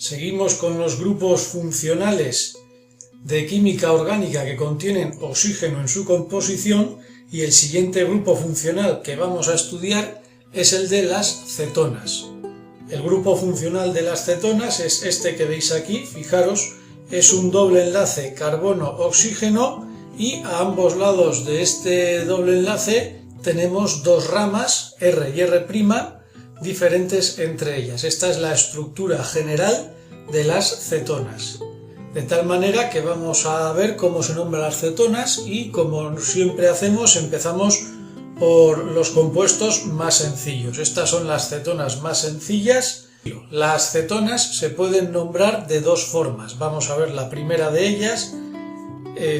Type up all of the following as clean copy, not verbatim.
Seguimos con los grupos funcionales de química orgánica que contienen oxígeno en su composición, y el siguiente grupo funcional que vamos a estudiar es el de las cetonas. El grupo funcional de las cetonas es este que veis aquí. Fijaros, es un doble enlace carbono-oxígeno y a ambos lados de este doble enlace tenemos dos ramas, R y R', diferentes entre ellas. Esta es la estructura general de las cetonas. De tal manera que vamos a ver cómo se nombran las cetonas y, como siempre hacemos, empezamos por los compuestos más sencillos. Estas son las cetonas más sencillas. Las cetonas se pueden nombrar de dos formas. Vamos a ver la primera de ellas.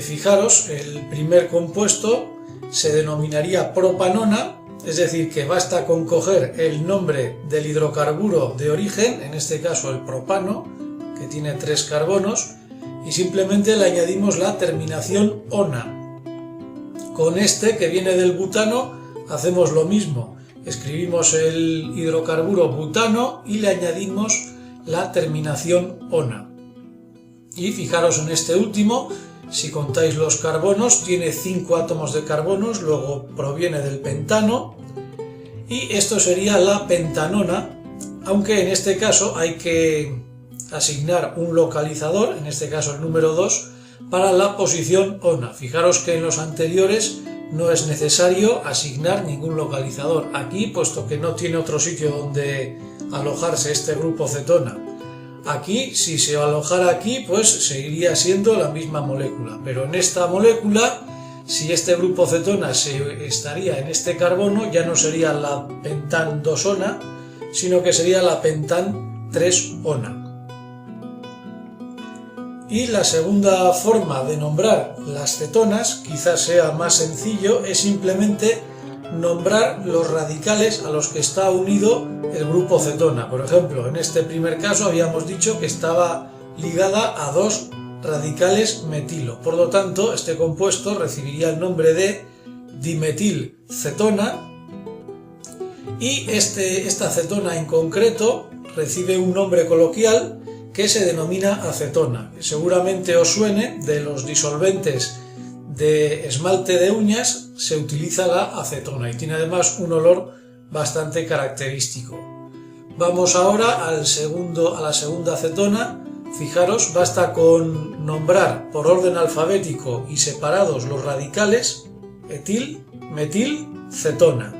Fijaros, el primer compuesto se denominaría propanona, es decir, que basta con coger el nombre del hidrocarburo de origen, en este caso el propano, que tiene 3 carbonos, y simplemente le añadimos la terminación ona. Con este, que viene del butano, hacemos lo mismo. Escribimos el hidrocarburo butano y le añadimos la terminación ona. Y fijaros en este último, si contáis los carbonos, tiene 5 átomos de carbonos, luego proviene del pentano, y esto sería la pentanona, aunque en este caso hay que asignar un localizador, en este caso el número 2, para la posición ona. Fijaros que en los anteriores no es necesario asignar ningún localizador. Aquí, puesto que no tiene otro sitio donde alojarse este grupo cetona, aquí, si se alojara aquí, pues seguiría siendo la misma molécula. Pero en esta molécula, si este grupo cetona estaría en este carbono, ya no sería la pentan 2-ona, sino que sería la pentan 3-ona. Y la segunda forma de nombrar las cetonas, quizás sea más sencillo, es simplemente nombrar los radicales a los que está unido el grupo cetona. Por ejemplo, en este primer caso habíamos dicho que estaba ligada a 2 radicales metilo. Por lo tanto, este compuesto recibiría el nombre de dimetilcetona, y esta cetona en concreto recibe un nombre coloquial que se denomina acetona, que seguramente os suene. De los disolventes de esmalte de uñas se utiliza la acetona y tiene además un olor bastante característico. Vamos ahora a la segunda acetona. Fijaros, basta con nombrar por orden alfabético y separados los radicales: etil, metil, cetona.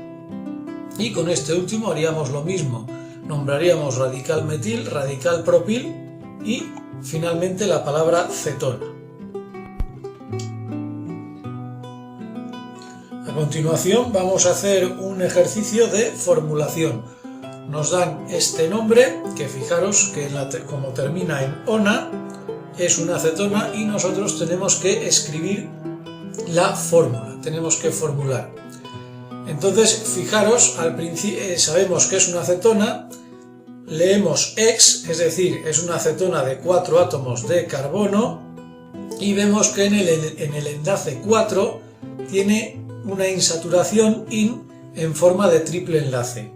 Y con este último haríamos lo mismo. Nombraríamos radical metil, radical propil y finalmente la palabra cetona. A continuación vamos a hacer un ejercicio de formulación. Nos dan este nombre, que fijaros que como termina en ona, es una acetona, y nosotros tenemos que escribir la fórmula, tenemos que formular. Entonces, fijaros, al principio sabemos que es una acetona, leemos ex, es decir, es una acetona de 4 átomos de carbono, y vemos que en el enlace 4 tiene una insaturación in en forma de triple enlace.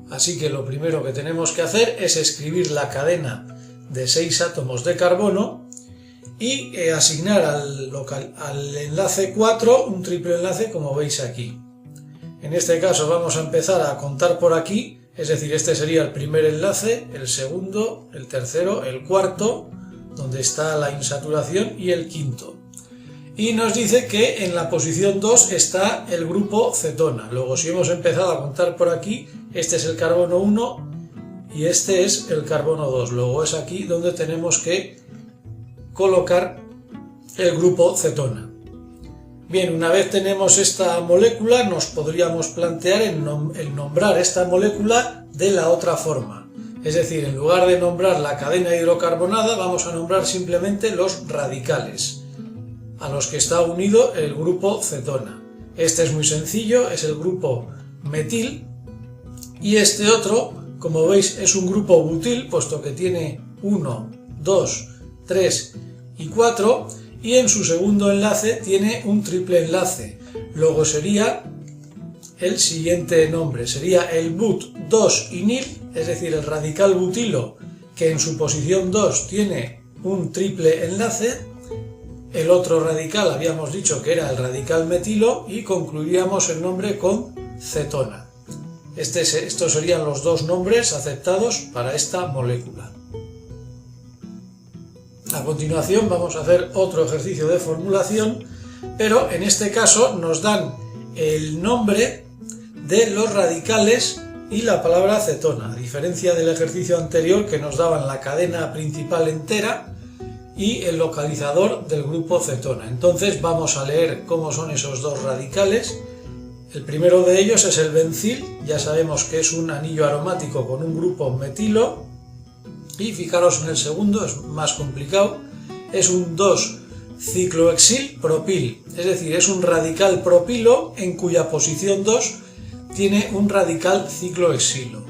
Así que lo primero que tenemos que hacer es escribir la cadena de 6 átomos de carbono y asignar al enlace 4 un triple enlace, como veis aquí. En este caso vamos a empezar a contar por aquí, es decir, este sería el primer enlace, el segundo, el tercero, el cuarto, donde está la insaturación, y el quinto. Y nos dice que en la posición 2 está el grupo cetona. Luego, si hemos empezado a contar por aquí, este es el carbono 1 y este es el carbono 2. Luego es aquí donde tenemos que colocar el grupo cetona. Bien, una vez tenemos esta molécula, nos podríamos plantear el nombrar esta molécula de la otra forma. Es decir, en lugar de nombrar la cadena hidrocarbonada, vamos a nombrar simplemente los radicales a los que está unido el grupo cetona. Este es muy sencillo, es el grupo metil, y este otro, como veis, es un grupo butil, puesto que tiene 1, 2, 3 y 4, y en su segundo enlace tiene un triple enlace. Luego sería el siguiente nombre, sería el but 2-inil, es decir, el radical butilo que en su posición 2 tiene un triple enlace. El otro radical habíamos dicho que era el radical metilo y concluiríamos el nombre con cetona. Estos serían los dos nombres aceptados para esta molécula. A continuación vamos a hacer otro ejercicio de formulación, pero en este caso nos dan el nombre de los radicales y la palabra cetona, a diferencia del ejercicio anterior que nos daban la cadena principal entera y el localizador del grupo cetona. Entonces vamos a leer cómo son esos dos radicales. El primero de ellos es el bencil, ya sabemos que es un anillo aromático con un grupo metilo, y fijaros en el segundo, es más complicado, es un 2-ciclohexil propil, es decir, es un radical propilo en cuya posición 2 tiene un radical ciclohexilo,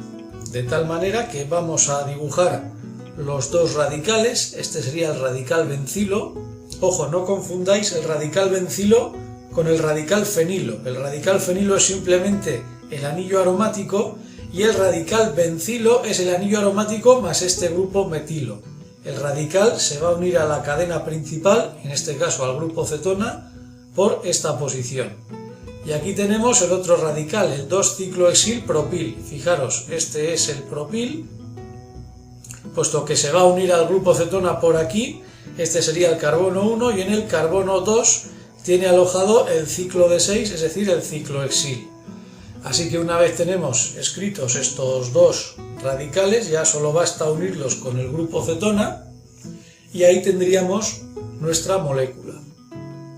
de tal manera que vamos a dibujar los dos radicales. Este sería el radical bencilo. Ojo, no confundáis el radical bencilo con el radical fenilo. El radical fenilo es simplemente el anillo aromático y el radical bencilo es el anillo aromático más este grupo metilo. El radical se va a unir a la cadena principal, en este caso al grupo cetona, por esta posición. Y aquí tenemos el otro radical, el 2-ciclohexil propil. Fijaros, este es el propil, puesto que se va a unir al grupo cetona por aquí. Este sería el carbono 1 y en el carbono 2 tiene alojado el ciclo de 6, es decir, el ciclohexil. Así que una vez tenemos escritos estos dos radicales, ya solo basta unirlos con el grupo cetona y ahí tendríamos nuestra molécula.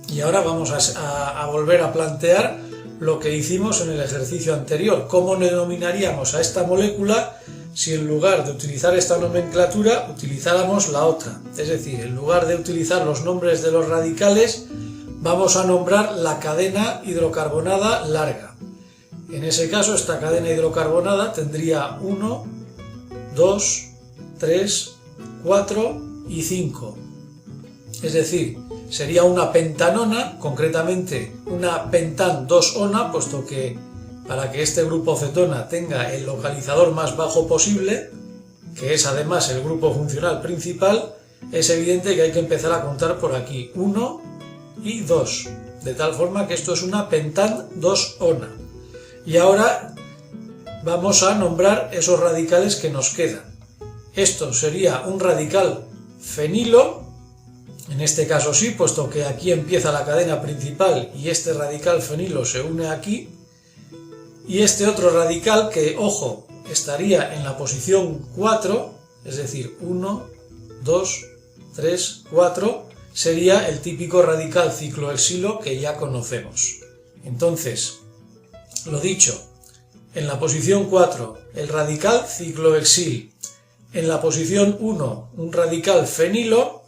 Y ahora vamos a volver a plantear lo que hicimos en el ejercicio anterior. ¿Cómo denominaríamos a esta molécula si en lugar de utilizar esta nomenclatura utilizáramos la otra? Es decir, en lugar de utilizar los nombres de los radicales, vamos a nombrar la cadena hidrocarbonada larga. En ese caso, esta cadena hidrocarbonada tendría 1, 2, 3, 4 y 5. Es decir, sería una pentanona, concretamente una pentan 2-ona, puesto que para que este grupo cetona tenga el localizador más bajo posible, que es además el grupo funcional principal, es evidente que hay que empezar a contar por aquí 1 y 2, de tal forma que esto es una pentan 2-ona. Y ahora vamos a nombrar esos radicales que nos quedan. Esto sería un radical fenilo, en este caso sí, puesto que aquí empieza la cadena principal y este radical fenilo se une aquí. Y este otro radical que, ojo, estaría en la posición 4, es decir, 1, 2, 3, 4, sería el típico radical ciclohexilo que ya conocemos. Entonces, lo dicho, en la posición 4 el radical ciclohexil, en la posición 1 un radical fenilo,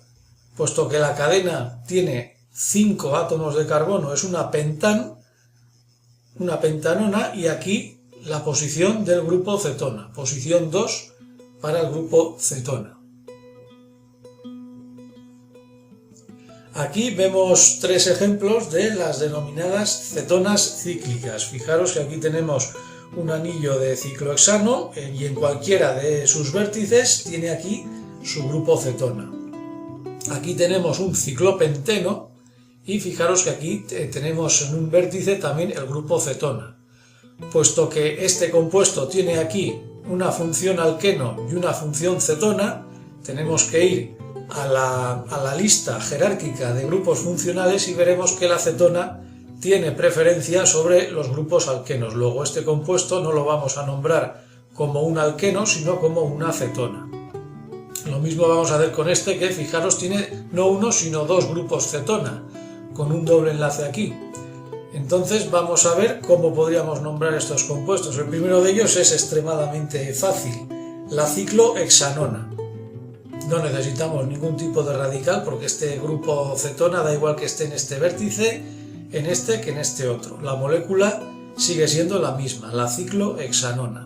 puesto que la cadena tiene 5 átomos de carbono, es una pentanona, y aquí la posición del grupo cetona, posición 2 para el grupo cetona. Aquí vemos tres ejemplos de las denominadas cetonas cíclicas. Fijaros que aquí tenemos un anillo de ciclohexano y en cualquiera de sus vértices tiene aquí su grupo cetona. Aquí tenemos un ciclopenteno y fijaros que aquí tenemos en un vértice también el grupo cetona. Puesto que este compuesto tiene aquí una función alqueno y una función cetona, tenemos que ir a la lista jerárquica de grupos funcionales y veremos que la cetona tiene preferencia sobre los grupos alquenos. Luego este compuesto no lo vamos a nombrar como un alqueno, sino como una cetona. Lo mismo vamos a hacer con este, que fijaros tiene no uno sino dos grupos cetona, con un doble enlace aquí. Entonces vamos a ver cómo podríamos nombrar estos compuestos. El primero de ellos es extremadamente fácil, la ciclohexanona. No necesitamos ningún tipo de radical porque este grupo cetona da igual que esté en este vértice, en este que en este otro. La molécula sigue siendo la misma, la ciclohexanona.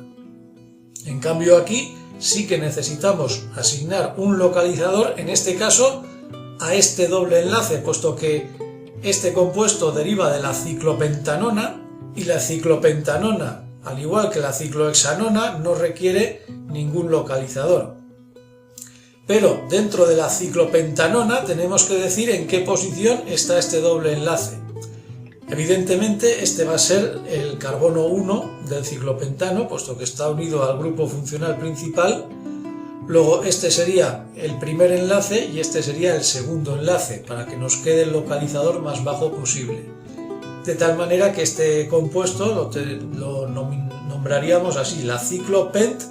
En cambio aquí sí que necesitamos asignar un localizador, en este caso a este doble enlace, puesto que este compuesto deriva de la ciclopentanona y la ciclopentanona, al igual que la ciclohexanona, no requiere ningún localizador. pero dentro de la ciclopentanona tenemos que decir en qué posición está este doble enlace. Evidentemente este va a ser el carbono 1 del ciclopentano, puesto que está unido al grupo funcional principal. Luego este sería el primer enlace y este sería el segundo enlace, para que nos quede el localizador más bajo posible. De tal manera que este compuesto lo nombraríamos así, la ciclopent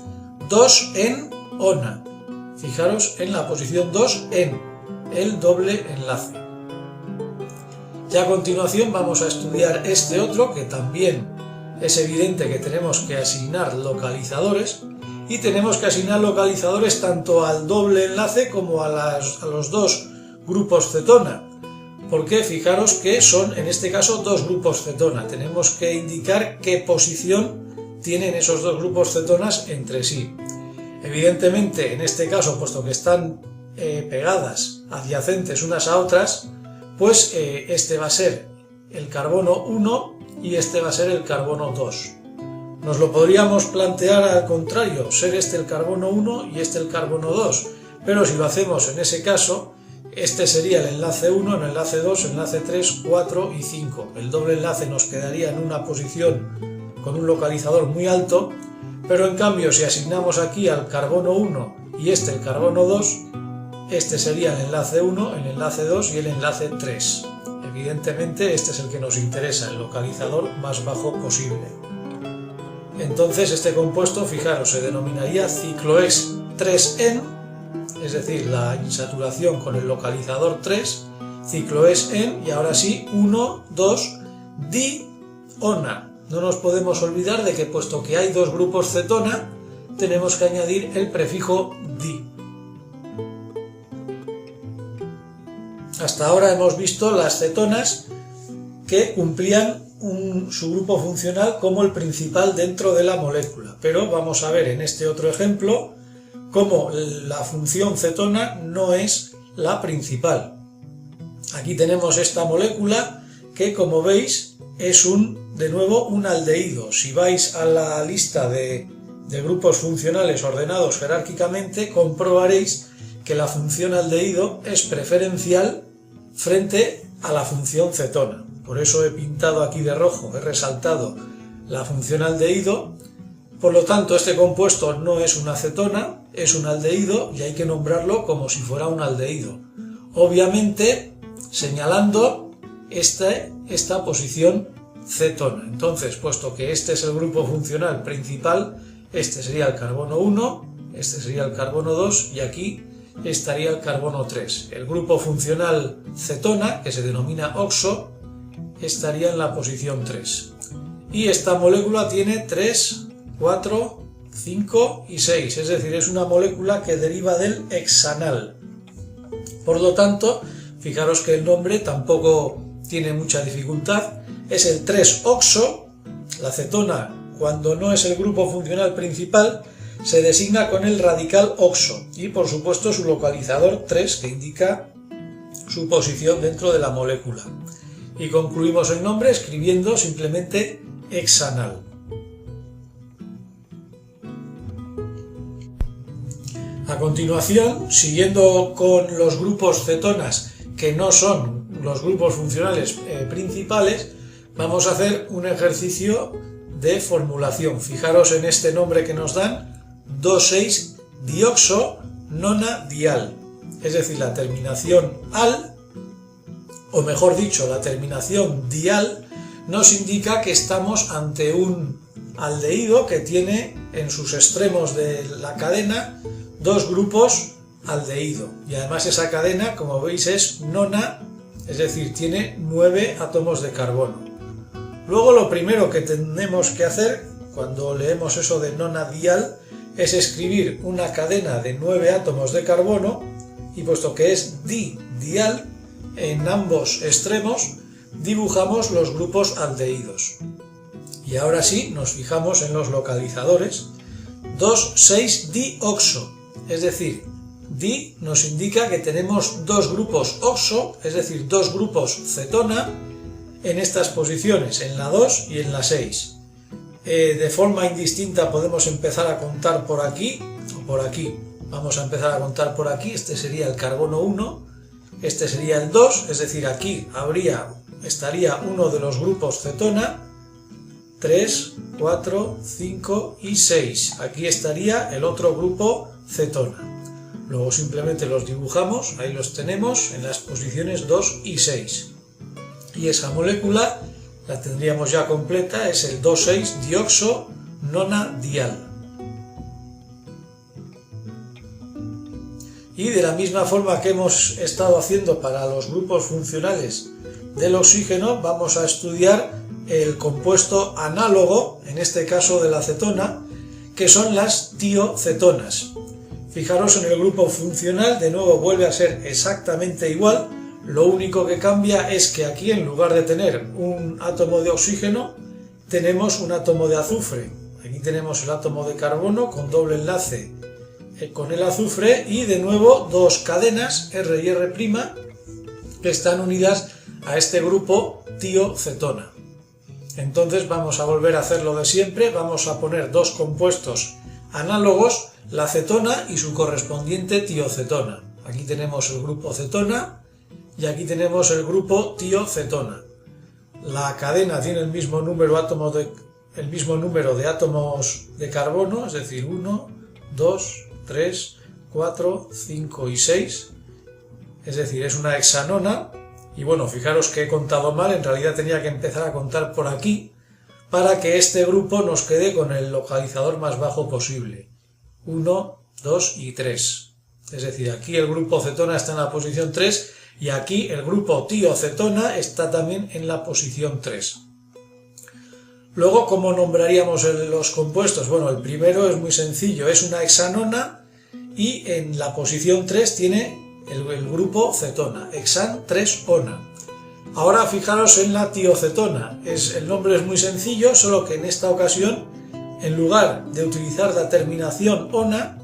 2 en ona. Fijaros en la posición 2 en el doble enlace. Ya a continuación vamos a estudiar este otro, que también es evidente que tenemos que asignar localizadores, y tenemos que asignar localizadores tanto al doble enlace como a los dos grupos cetona, porque fijaros que son en este caso dos grupos cetona. Tenemos que indicar qué posición tienen esos dos grupos cetonas entre sí. Evidentemente en este caso, puesto que están pegadas, adyacentes unas a otras, pues este va a ser el carbono 1 y este va a ser el carbono 2. Nos lo podríamos plantear al contrario, ser este el carbono 1 y este el carbono 2, pero si lo hacemos en ese caso, este sería el enlace 1, el enlace 2, el enlace 3, 4 y 5. El doble enlace nos quedaría en una posición con un localizador muy alto, pero en cambio si asignamos aquí al carbono 1 y este el carbono 2, este sería el enlace 1, el enlace 2 y el enlace 3. Evidentemente este es el que nos interesa, el localizador más bajo posible. Entonces este compuesto, fijaros, se denominaría cicloex 3-en, es decir, la insaturación con el localizador 3, cicloex-en, y ahora sí 1, 2, di-ona. No nos podemos olvidar de que puesto que hay dos grupos cetona, tenemos que añadir el prefijo di. Hasta ahora hemos visto las cetonas que cumplían su grupo funcional como el principal dentro de la molécula, pero vamos a ver en este otro ejemplo cómo la función cetona no es la principal. Aquí tenemos esta molécula que, como veis, es de nuevo un aldehído. Si vais a la lista de grupos funcionales ordenados jerárquicamente, comprobaréis que la función aldehído es preferencial frente a la función cetona. Por eso he pintado aquí de rojo, he resaltado la función aldehído. Por lo tanto, este compuesto no es una cetona, es un aldehído y hay que nombrarlo como si fuera un aldehído. Obviamente, señalando esta posición cetona. Entonces, puesto que este es el grupo funcional principal, este sería el carbono 1, este sería el carbono 2 y aquí estaría el carbono 3. El grupo funcional cetona, que se denomina oxo, estaría en la posición 3. Y esta molécula tiene 3, 4, 5 y 6, es decir, es una molécula que deriva del hexanal. Por lo tanto, fijaros que el nombre tampoco tiene mucha dificultad, es el 3-oxo. La cetona, cuando no es el grupo funcional principal, se designa con el radical oxo y por supuesto su localizador 3, que indica su posición dentro de la molécula. Y concluimos el nombre escribiendo simplemente hexanal. A continuación, siguiendo con los grupos cetonas que no son los grupos funcionales principales, vamos a hacer un ejercicio de formulación. Fijaros en este nombre que nos dan, 2,6-dioxo-nonadial, es decir, la terminación al, o mejor dicho, la terminación dial, nos indica que estamos ante un aldehído que tiene en sus extremos de la cadena dos grupos aldehído, y además esa cadena, como veis, es nona, es decir, tiene 9 átomos de carbono. Luego lo primero que tenemos que hacer cuando leemos eso de nonadial es escribir una cadena de 9 átomos de carbono, y puesto que es di-dial, en ambos extremos dibujamos los grupos aldehídos. Y ahora sí, nos fijamos en los localizadores. 2,6-dioxo, es decir, di nos indica que tenemos dos grupos oxo, es decir, dos grupos cetona, en estas posiciones, en la 2 y en la 6. De forma indistinta podemos empezar a contar por aquí o por aquí. Vamos a empezar a contar por aquí. Este sería el carbono 1, este sería el 2, es decir, aquí estaría uno de los grupos cetona, 3, 4, 5 y 6. Aquí estaría el otro grupo cetona. Luego simplemente los dibujamos, ahí los tenemos en las posiciones 2 y 6. Y esa molécula la tendríamos ya completa, es el 2,6-dioxononadial. Y de la misma forma que hemos estado haciendo para los grupos funcionales del oxígeno, vamos a estudiar el compuesto análogo, en este caso de la cetona, que son las tiocetonas. Fijaros en el grupo funcional, de nuevo vuelve a ser exactamente igual, lo único que cambia es que aquí en lugar de tener un átomo de oxígeno, tenemos un átomo de azufre. Aquí tenemos el átomo de carbono con doble enlace con el azufre y de nuevo dos cadenas R y R' que están unidas a este grupo tiocetona. Entonces vamos a volver a hacer lo de siempre, vamos a poner dos compuestos análogos, la cetona y su correspondiente tiocetona. Aquí tenemos el grupo cetona y aquí tenemos el grupo tiocetona. La cadena tiene el mismo número de átomos de carbono, es decir, 1, 2, 3, 4, 5 y 6, es decir, es una hexanona. Y bueno, fijaros que he contado mal, en realidad tenía que empezar a contar por aquí para que este grupo nos quede con el localizador más bajo posible. 1, 2 y 3. Es decir, aquí el grupo cetona está en la posición 3 y aquí el grupo tiocetona está también en la posición 3. Luego, ¿cómo nombraríamos los compuestos? Bueno, el primero es muy sencillo, es una hexanona y en la posición 3 tiene el grupo cetona, hexan 3-ona. Ahora fijaros en la tiocetona, el nombre es muy sencillo, solo que en esta ocasión, en lugar de utilizar la terminación ona,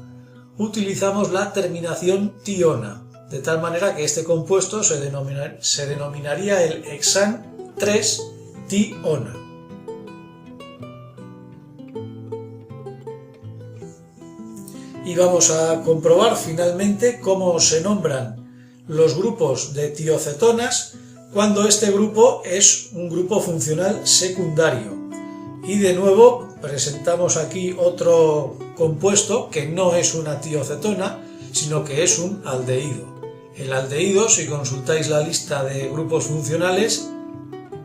utilizamos la terminación tiona, de tal manera que este compuesto se denominaría el hexan 3-tiona. Y vamos a comprobar finalmente cómo se nombran los grupos de tiocetonas cuando este grupo es un grupo funcional secundario. Y de nuevo presentamos aquí otro compuesto que no es una tiocetona, sino que es un aldehído. El aldehído, si consultáis la lista de grupos funcionales,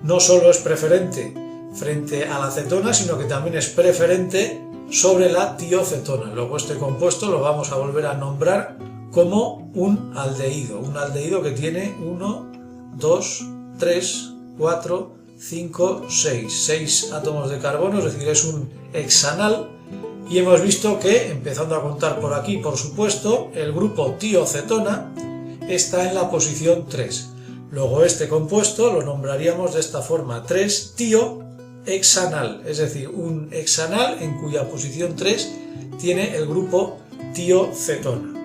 no solo es preferente frente a la cetona, sino que también es preferente sobre la tiocetona. Luego este compuesto lo vamos a volver a nombrar como un aldehído que tiene 1, 2, 3, 4, 5, 6 átomos de carbono, es decir, es un hexanal. Y hemos visto que, empezando a contar por aquí, por supuesto, el grupo tiocetona está en la posición 3. Luego este compuesto lo nombraríamos de esta forma, 3-tiohexanal, es decir, un hexanal en cuya posición 3 tiene el grupo tiocetona.